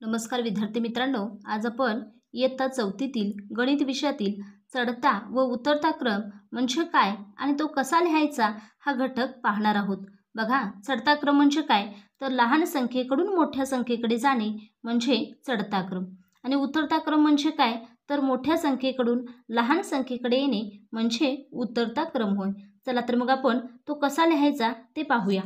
नमस्कार विद्यार्थी मित्रांनो, आज आपण इयत्ता चौथीतील गणित विषयातील चढता व उतरता क्रम म्हणजे काय आणि तो कसा लिहायचा हा घटक पाहणार आहोत. बघा, चढता क्रम म्हणजे काय तर लहान संख्येकडून मोठ्या संख्येकडे जाणे म्हणजे चढता क्रम आणि उतरता क्रम म्हणजे काय तर मोठ्या संख्येकडून लहान संख्येकडे येणे म्हणजे उतरता क्रम होय. चला तर मग आपण तो कसा लिहायचा ते पाहूया.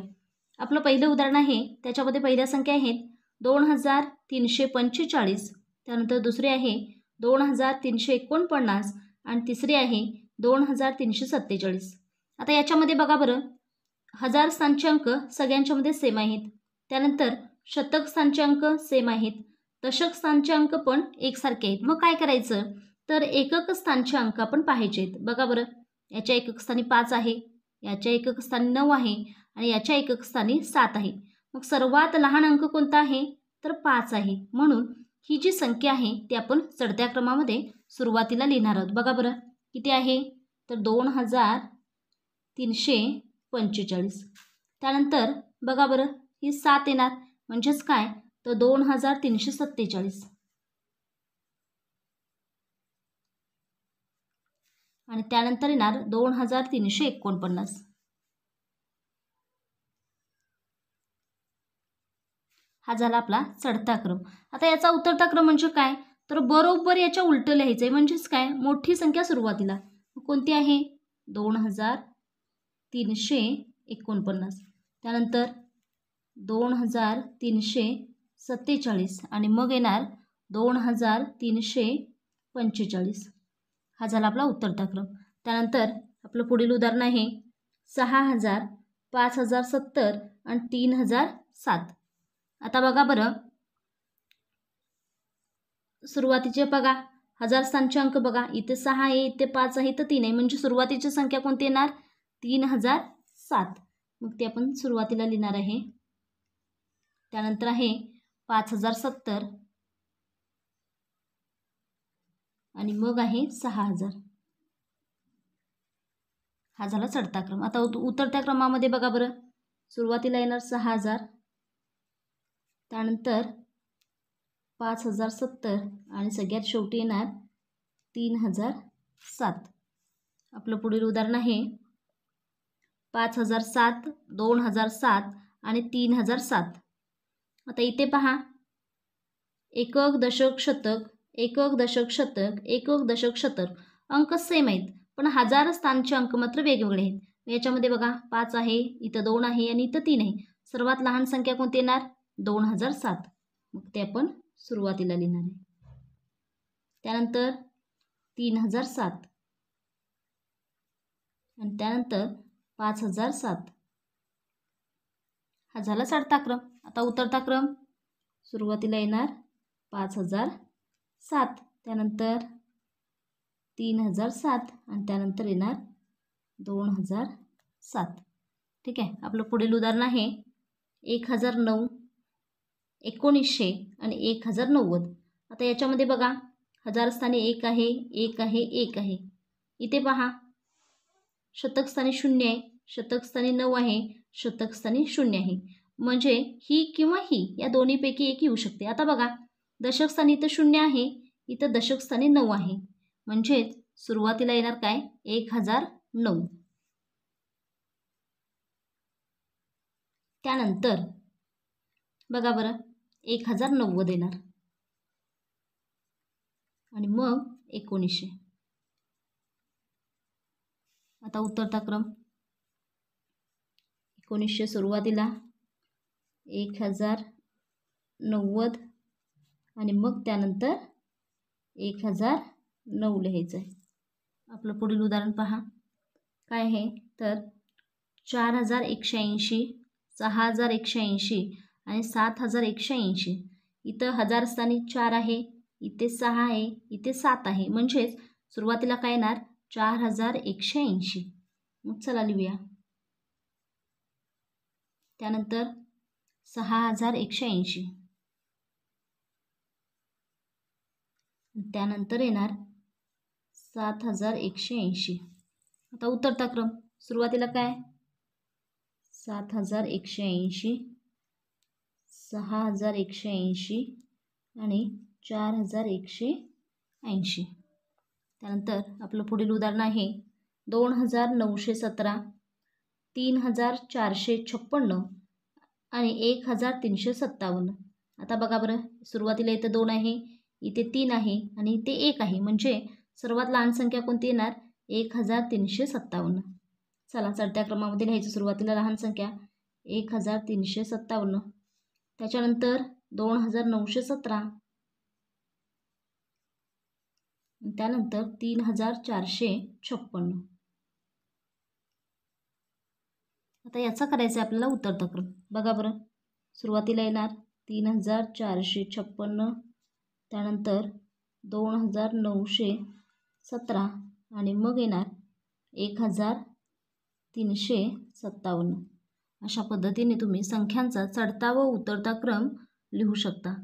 आपलं पहिलं उदाहरण आहे, त्याच्यामध्ये पहिल्या संख्या आहेत 2345, त्यानंतर दुसरे आहे 2349 आणि तिसरे आहे 2347. आता याच्यामध्ये बघा बरं, हजार स्थानचे अंक सगळ्यांच्यामध्ये सेम आहेत. त्यानंतर शतक स्थानचे अंक सेम आहेत. दशक स्थानचे अंक पण एकसारखे आहेत. मग काय करायचं तर एकक स्थानचे अंक आपण पाहायचे आहेत. बघा बरं, याच्या एकक स्थानी 5 आहे, याच्या एकक स्थानी 9 आहे आणि याच्या एकक स्थानी 7 आहे. मग सर्वात लहान अंक कोणता आहे तर 5 आहे. म्हणून ही जी संख्या आहे ती आपण चढत्या क्रमामध्ये सुरुवातीला लिहिणार आहोत. बघा बरं किती आहे तर 2345. त्यानंतर बघा बरं ही 7 येणार म्हणजेच काय तर 2347 आणि त्यानंतर येणार 2349. हा झाला आपला चढता क्रम. आता याचा उतरता क्रम म्हणजे काय तर बरोबर याच्या उलटं लिहायचं आहे. म्हणजेच काय मोठी संख्या सुरुवातीला कोणती आहे 2349, त्यानंतर 2347 आणि मग येणार 2345. हा झाला आपला उतरता क्रम. त्यानंतर आपलं पुढील उदाहरण आहे 6000, 5070 आणि 3007. आता बघा बरं, सुरुवातीचे बघा हजार स्थानचे अंक बघा, इथे 6 आहे, इथे 5 आहे, इथे 3 आहे, म्हणजे सुरुवातीची संख्या कोणती येणार 3007. मग ते आपण सुरुवातीला लिहिणार आहे. त्यानंतर आहे 5070 आणि मग आहे 6000. हा झाला चढता क्रम. आता उतरत्या क्रमामध्ये बघा बरं, सुरुवातीला येणार 6000, त्यानंतर 5070 आणि सगळ्यात शेवटी येणार 3007. आपलं पुढील उदाहरण आहे 5007, 2007 आणि 3007. आता इथे पहा एकक दशक शतक, एकक दशक शतक, एकक दशक शतक अंक सेम आहेत, पण हजार स्थानचे अंक मात्र वेगवेगळे आहेत. याच्यामध्ये बघा 5 आहे, इथं 2 आहे आणि इथं 3 आहे. सर्वात लहान संख्या कोणती येणार 2007. मग ते आपण सुरुवातीला लिहिणार आहे. त्यानंतर 3007 आणि त्यानंतर 5007. हा झाला चढता क्रम. आता उतरता क्रम सुरुवातीला येणार 5007, त्यानंतर 3007 आणि त्यानंतर येणार 2007. ठीक आहे. आपलं पुढील उदाहरण आहे 1009, 1900 आणि 1090. आता याच्यामध्ये बघा हजार स्थानी 1 आहे, 1 आहे, 1 आहे. इथे पहा शतक स्थानी 0 आहे, शतक स्थानी 9 आहे, शतक स्थानी 0 आहे. म्हणजे ही किंवा ही या दोन्हीपैकी एक येऊ शकते. आता बघा दशक स्थानी इथं 0 आहे, इथं दशक स्थानी 9 आहे, म्हणजेच सुरुवातीला येणार काय 1009. त्यानंतर बघा बरं 1090 येणार आणि मग 1900. आता उतरता क्रम 1900 सुरुवातीला 1090 आणि मग त्यानंतर 1009 लिहायचं आहे. आपलं पुढील उदाहरण पहा काय आहे तर 4180, 6180 आणि 7180. इथं हजार स्थानी 4 आहे, इथे 6 आहे, इथे 7 आहे, म्हणजेच सुरुवातीला काय येणार 4180. मग चला लिहूया. त्यानंतर 6180, त्यानंतर येणार 7180. आता उतरता क्रम सुरुवातीला काय 7180, 6180 आणि 4180. त्यानंतर आपलं पुढील उदाहरण आहे 2917, 3456 आणि 1357. आता बघा बरं, सुरुवातीला इथं 2 आहे, इथे 3 आहे आणि इथे 1 आहे, म्हणजे सर्वात लहान संख्या कोणती येणार? 1357. चला चढत्या क्रमामध्ये लिहायचं. सुरुवातीला लहान संख्या 1357, त्याच्यानंतर 2917, त्यानंतर 3456. आता याचा करायचं आहे आपल्याला उतरता क्रम. बघा बरं, सुरुवातीला येणार 3456, त्यानंतर 2917 आणि मग येणार 1357. अशा पद्धतीने तुम्ही संख्यांचा चढता व उतरता क्रम लिहू शकता.